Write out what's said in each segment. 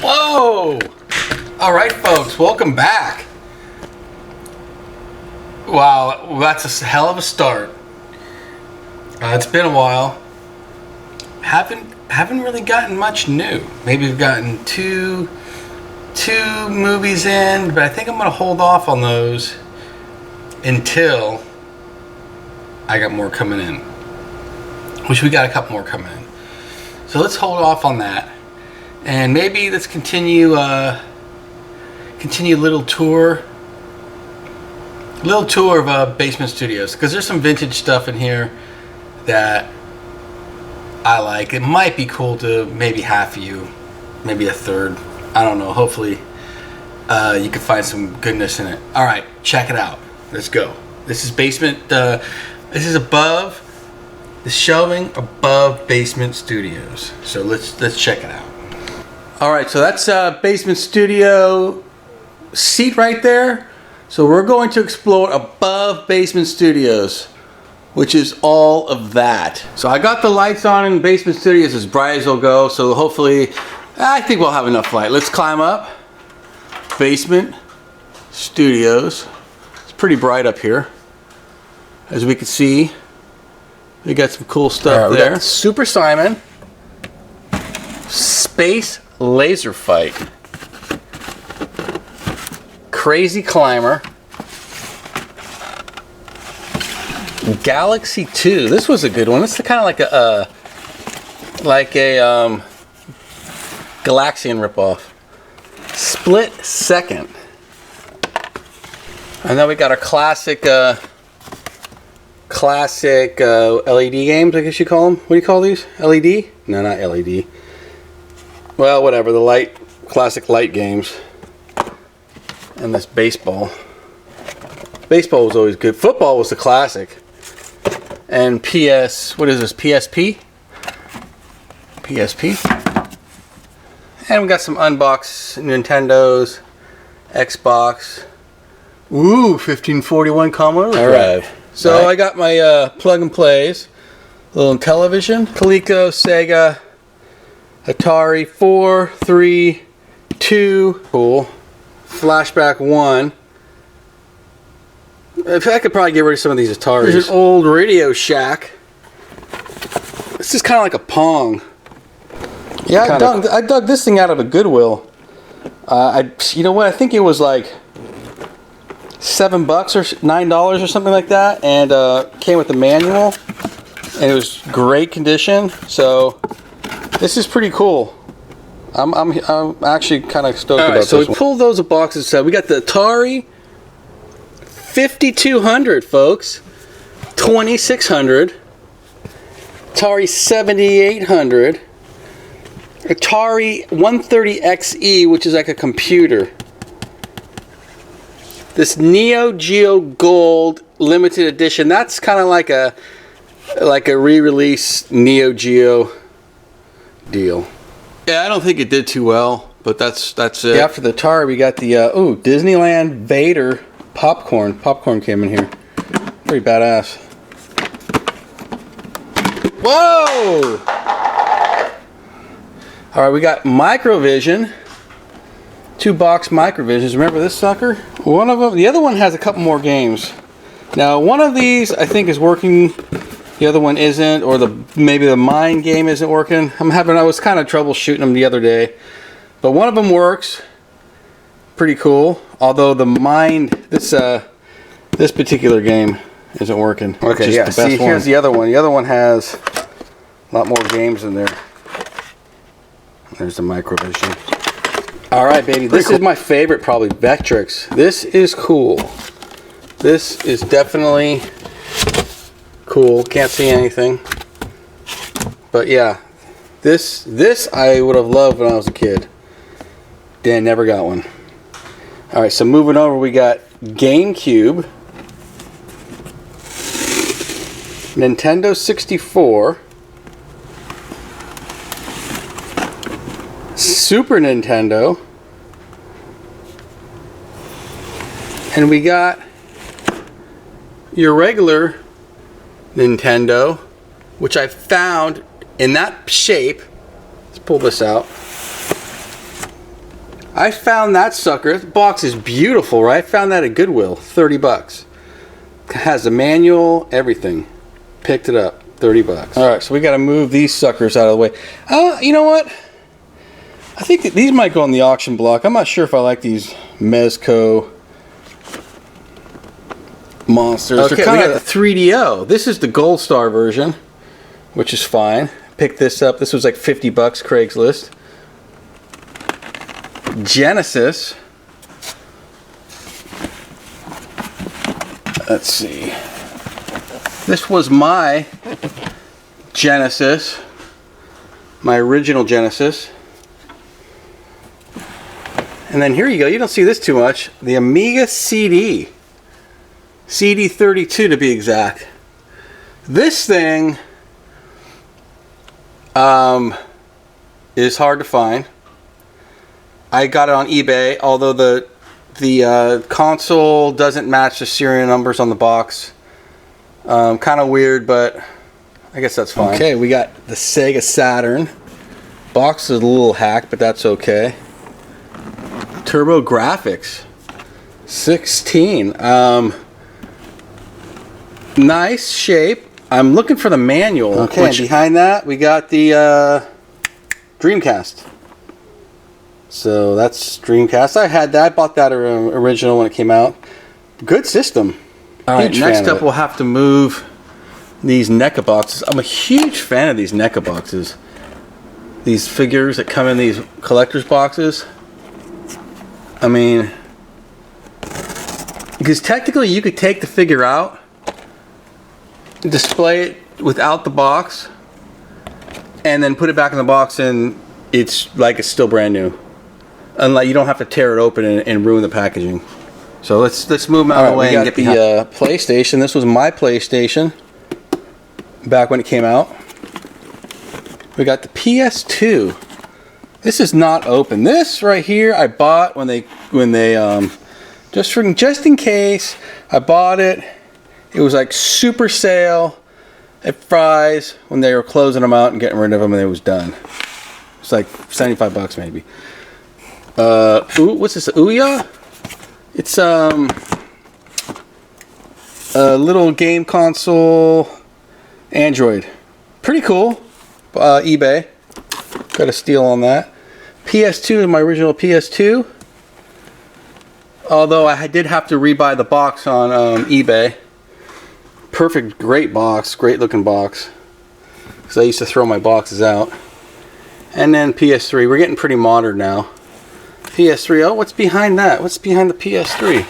Whoa! Alright folks, welcome back. Wow, that's a hell of a start. It's been a while. Haven't really gotten much new. Maybe we've gotten two movies in, but I think I'm gonna hold off on those until I got more coming in. Which we got a couple more coming in. So let's hold off on that. And maybe let's continue a little tour of Basement Studios, because there's some vintage stuff in here that I like. It might be cool to maybe half you, maybe a third. I don't know. Hopefully you can find some goodness in it. All right, check it out. Let's go. This is Basement. This is above the shelving above Basement Studios. So let's check it out. All right, so that's Basement Studio seat right there. So we're going to explore above Basement Studios, which is all of that. So I got the lights on in Basement Studios as bright as they'll go. So hopefully, I think we'll have enough light. Let's climb up. Basement Studios. It's pretty bright up here. As we can see, we got some cool stuff there. We got Super Simon. Space Laser Fight. Crazy Climber. Galaxy 2. This was a good one. It's kind of like a Galaxian ripoff. Split Second. And then we got our classic LED games, I guess you call them. What do you call these? LED? No, not LED. Well, whatever. The classic light games. And this baseball. Baseball was always good. Football was the classic. And what is this? PSP? PSP. And we got some unboxed Nintendos, Xbox. Ooh, 1541 Commodore. All right. So I got my plug and plays. Little television. Coleco, Sega, Atari 4, 3, 2. Cool. Flashback 1. In fact, I could probably get rid of some of these Ataris. There's an old Radio Shack. This is kind of like a Pong. Yeah, I dug this thing out of a Goodwill. You know what? I think it was like $7 or $9 or something like that, and came with the manual, and it was great condition. So this is pretty cool. I'm actually kind of stoked about this one. So we pulled those boxes out. We got the Atari 5200, folks. 2600. Atari 7800. Atari 130XE, which is like a computer. This Neo Geo Gold limited edition. That's kind of like a re-release Neo Geo deal. Yeah, I don't think it did too well, but that's it. Yeah, after the Atari, we got the Disneyland Vader popcorn. Popcorn came in here. Pretty badass. Whoa! All right, we got Microvision. 2-box Microvisions. Remember this sucker? One of them. The other one has a couple more games. Now, one of these I think is working. The other one isn't, or maybe the mine game isn't working. I was kind of troubleshooting them the other day, but one of them works. Pretty cool. Although the mine, this particular game isn't working. Okay, yeah. See, here's the other one. The other one has a lot more games in there. There's the Microvision. All right, baby. This is my favorite, probably Vectrix. This is cool. This is definitely cool. Can't see anything, but yeah, this I would have loved when I was a kid. Dan never got one. All right, so moving over, we got GameCube, Nintendo 64, Super Nintendo, and we got your regular Nintendo, which I found in that shape Let's pull this out. I found that sucker. The box is beautiful, right? I found that at Goodwill, 30 bucks. It has a manual, everything. Picked it up, 30 bucks. All right, so we got to move these suckers out of the way. You know what? I think that these might go on the auction block. I'm not sure if I like these Mezco monsters. Okay, we got the 3DO. This is the Gold Star version, which is fine. Picked this up. This was like 50 bucks, Craigslist. Genesis. Let's see. This was my Genesis, my original Genesis. And then here you go. You don't see this too much. The Amiga CD. CD32 to be exact. This thing is hard to find. I got it on eBay, although the console doesn't match the serial numbers on the box. Kind of weird, but I guess that's fine. Okay, we got the Sega Saturn. Box is a little hacked, but that's okay. Turbo Graphics 16. Nice shape. I'm looking for the manual. Okay, and behind that we got the Dreamcast. So that's Dreamcast. I had that. I bought that original when it came out. Good system. All right, next up we'll have to move these NECA boxes. I'm a huge fan of these NECA boxes. These figures that come in these collector's boxes. I mean, because technically you could take the figure out, display it without the box, and then put it back in the box and it's like it's still brand new. Unlike you don't have to tear it open and ruin the packaging. So let's move them out of the way and get the PlayStation. This was my PlayStation back when it came out. We got the PS2. This is not open. This right here I bought when they just in case. I bought it. It was like super sale at Fry's when they were closing them out and getting rid of them, and it was done. It's like 75 bucks maybe. What's this? Ouya? It's a little game console Android. Pretty cool. eBay. Got a steal on that. PS2 is my original PS2. Although I did have to rebuy the box on eBay. Perfect, great box, great looking box. Because I used to throw my boxes out. And then PS3. We're getting pretty modern now. PS3. Oh, what's behind that? What's behind the PS3?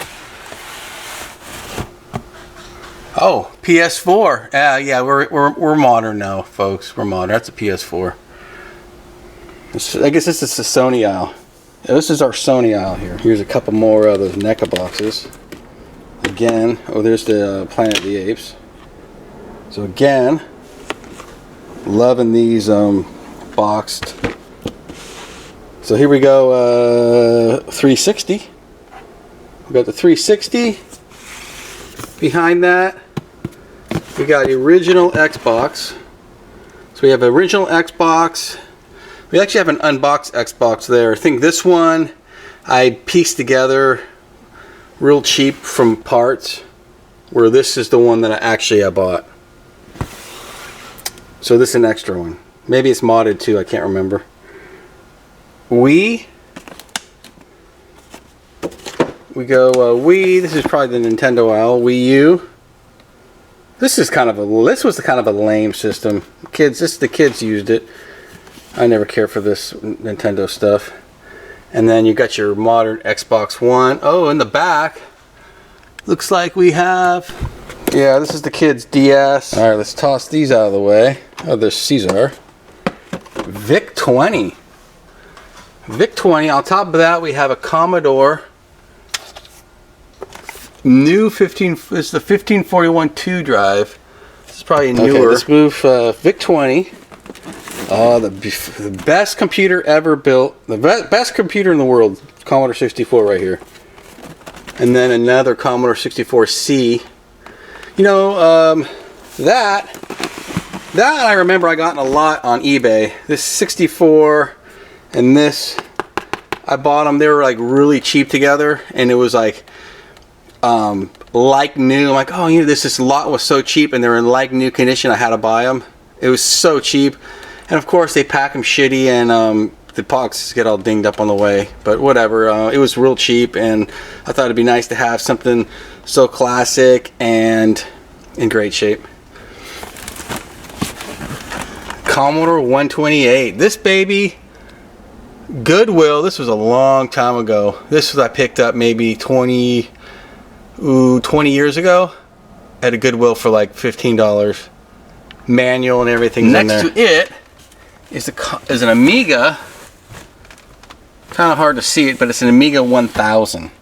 Oh, PS4. Yeah, we're modern now, folks. We're modern. That's a PS4. I guess this is the Sony aisle. Yeah, this is our Sony aisle here. Here's a couple more of those NECA boxes. Again, oh, there's the Planet of the Apes. So again, loving these boxed. So here we go, 360. We got the 360. Behind that, we got the original Xbox. So we have the original Xbox. We actually have an unboxed Xbox there. I think this one I pieced together real cheap from parts, where this is the one that I bought. So this is an extra one. Maybe it's modded too, I can't remember. We go Wii. This is probably the Nintendo aisle. Wii U. This was kind of a lame system. The kids used it. I never cared for this Nintendo stuff. And then you got your modern Xbox One. Oh, in the back, looks like we have. Yeah, this is the kids' DS. All right, let's toss these out of the way. Oh, there's Caesar. VIC-20. VIC-20. On top of that, we have a Commodore. New 15. This is the 1541-2 drive. This is probably newer. Okay, let's move VIC-20. Oh, the best computer ever built. The best computer in the world. Commodore 64 right here. And then another Commodore 64C. You know, that That I remember I got in a lot on eBay. This 64 and this, I bought them. They were like really cheap together, and it was like new. I'm like, oh, you know, this lot was so cheap, and they were in like new condition. I had to buy them. It was so cheap, and of course they pack them shitty, and the boxes get all dinged up on the way. But whatever. It was real cheap, and I thought it'd be nice to have something so classic and in great shape. Commodore 128. This baby, Goodwill. This was a long time ago. This was I picked up maybe 20 years ago at a Goodwill for like $15. Manual and everything. Next to it is an Amiga. Kind of hard to see it, but it's an Amiga 1000.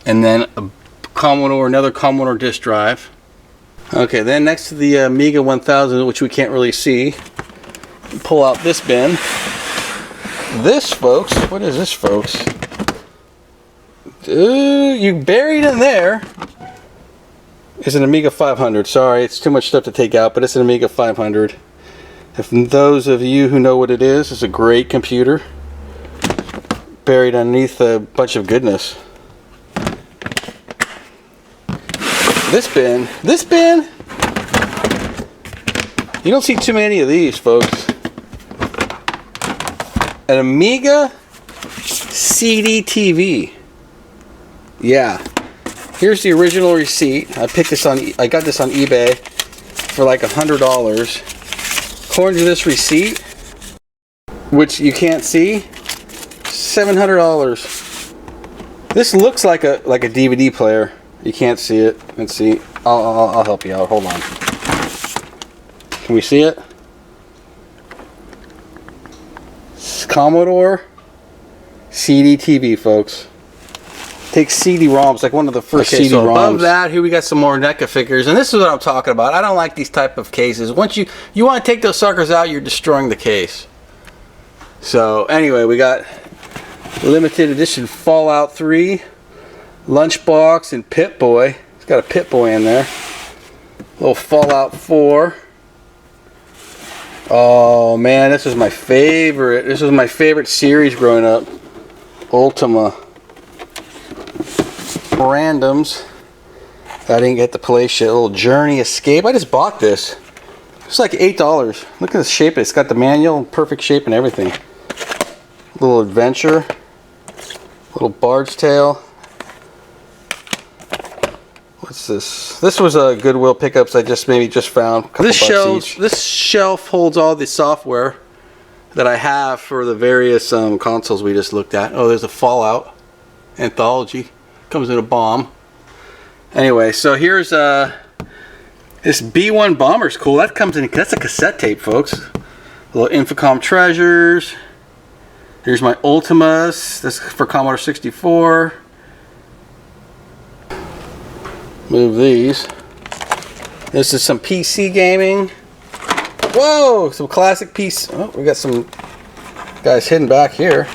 And then another Commodore disk drive. Okay, then next to the Amiga 1000, which we can't really see, pull out this bin. This, folks, what is this, folks? You buried in there is an Amiga 500. Sorry, it's too much stuff to take out, but it's an Amiga 500. If those of you who know what it is, it's a great computer buried underneath a bunch of goodness. This bin, you don't see too many of these, folks. An Amiga CD TV. Yeah. Here's the original receipt. I got this on eBay for like $100. According to this receipt, which you can't see, $700. This looks like a DVD player. You can't see it. Let's see. I'll help you out. Hold on. Can we see it? It's Commodore CD TV, folks. Takes CD-ROMs, like one of the first CD-ROMs. So above that, here we got some more NECA figures, and this is what I'm talking about. I don't like these type of cases. Once you want to take those suckers out, you're destroying the case. So anyway, we got limited edition Fallout 3. Lunchbox and Pip-Boy. It's got a Pip-Boy in there. Little Fallout 4. Oh man, this was my favorite. This was my favorite series growing up. Ultima. Randoms. I didn't get to play shit. A little Journey Escape. I just bought this. It's like $8. Look at the shape. It's got the manual, perfect shape and everything. Little adventure. Little Bard's Tale. What's this? This was a Goodwill pickups I just found. This shelf holds all the software that I have for the various consoles we just looked at. Oh, there's a Fallout anthology. Comes in a bomb. Anyway, so here's this B-1 Bomber's cool. That's a cassette tape, folks. Little Infocom treasures. Here's my Ultimas. This is for Commodore 64. Move these. This is some PC gaming. Whoa! Some classic PC. Oh, we got some guys hidden back here.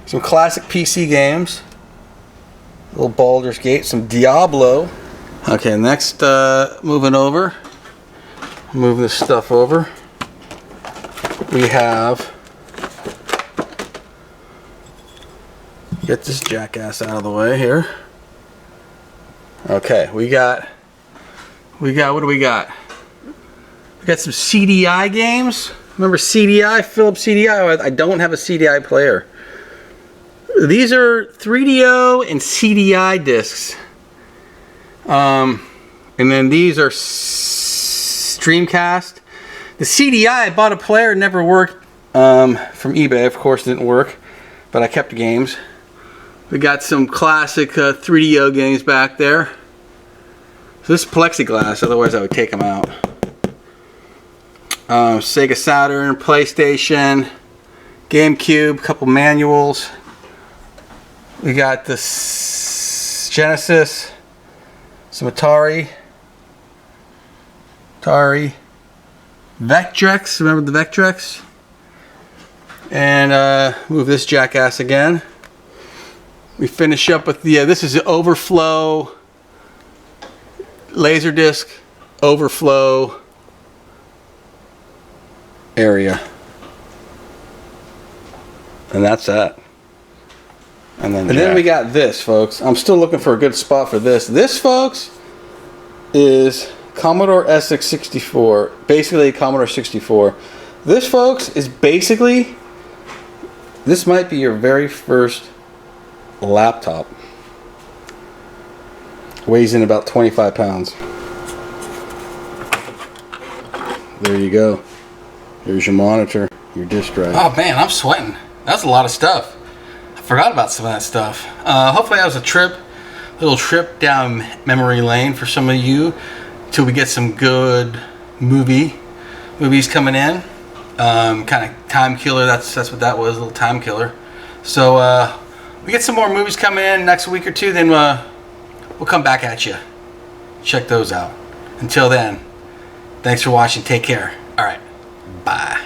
Some classic PC games. A little Baldur's Gate. Some Diablo. Okay, next, moving over. Move this stuff over. We have. Get this jackass out of the way here. Okay, we got, what do we got? We got some CDI games. Remember CDI? Philips CDI? I don't have a CDI player. These are 3DO and CDI discs. And then these are Dreamcast. The CDI, I bought a player, it never worked. From eBay, of course, didn't work. But I kept the games. We got some classic 3DO games back there. So this is plexiglass, otherwise I would take them out. Sega Saturn, PlayStation, GameCube, couple manuals. We got this Genesis, some Atari, Vectrex, remember the Vectrex? And move this jackass again. We finish up with the, this is the Overflow Laserdisc Overflow area. And that's that. And then we got this, folks. I'm still looking for a good spot for this. This, folks, is Commodore SX64. Basically, Commodore 64. This, folks, is basically... This might be your very first laptop. Weighs in about 25 pounds. There you go. Here's your monitor, your disk drive. Oh man, I'm sweating. That's a lot of stuff. I forgot about some of that stuff. Hopefully that was a little trip down memory lane for some of you till we get some good movies coming in. Kind of time killer. That's what that was, a little time killer. So we get some more movies coming in next week or two, then we'll come back at you. Check those out. Until then, thanks for watching. Take care. All right. Bye.